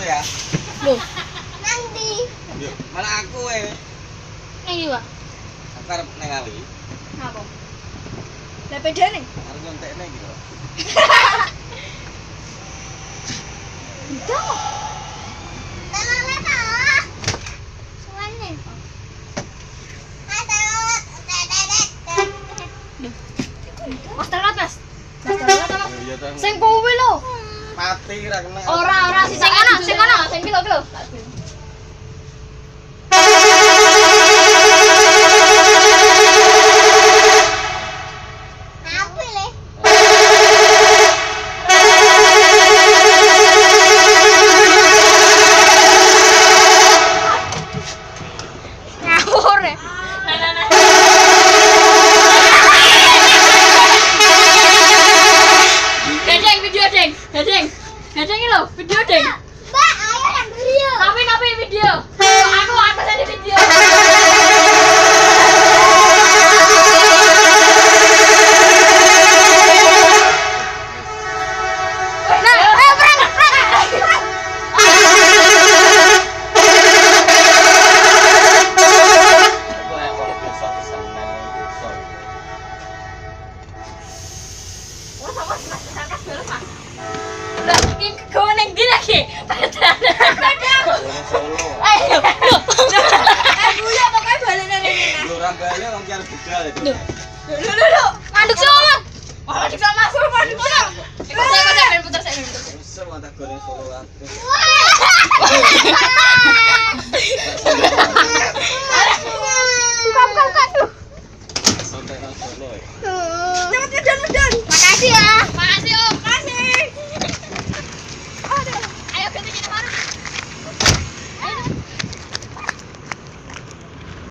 ya. Loh, Nanti. Yuk, mana aku ini Pak. Aku arep nang Ngawi. Apa? Lah beda nih. Arep nyontekne iki lho. Itu. Telolet ah. Suwane. Telolet. Mas telat, Mas. Mas telat apa? Iya ta. Sing kuwi lho. Mati ra kena. Ora sing ana, sing kilo. Apa le? Ngawur ya. Deng. Deng ini loh, video deng. Mbak, ayo yang video. Tapi video. Aku jadi video. Nah, ayo perang. Aku nek ora bisa pisan nang desa. Lah, iki kegawe ning ndi lagi? Solo. Ayo. Buya pokoknya balenan ini. Lho ora bali wong karo budal itu. Lho. Manduk sama. Oh, manduk sama masuk, manduk sama. Saya putar. Bisa mata goreng solo aku. Buka. Sampai nang solo.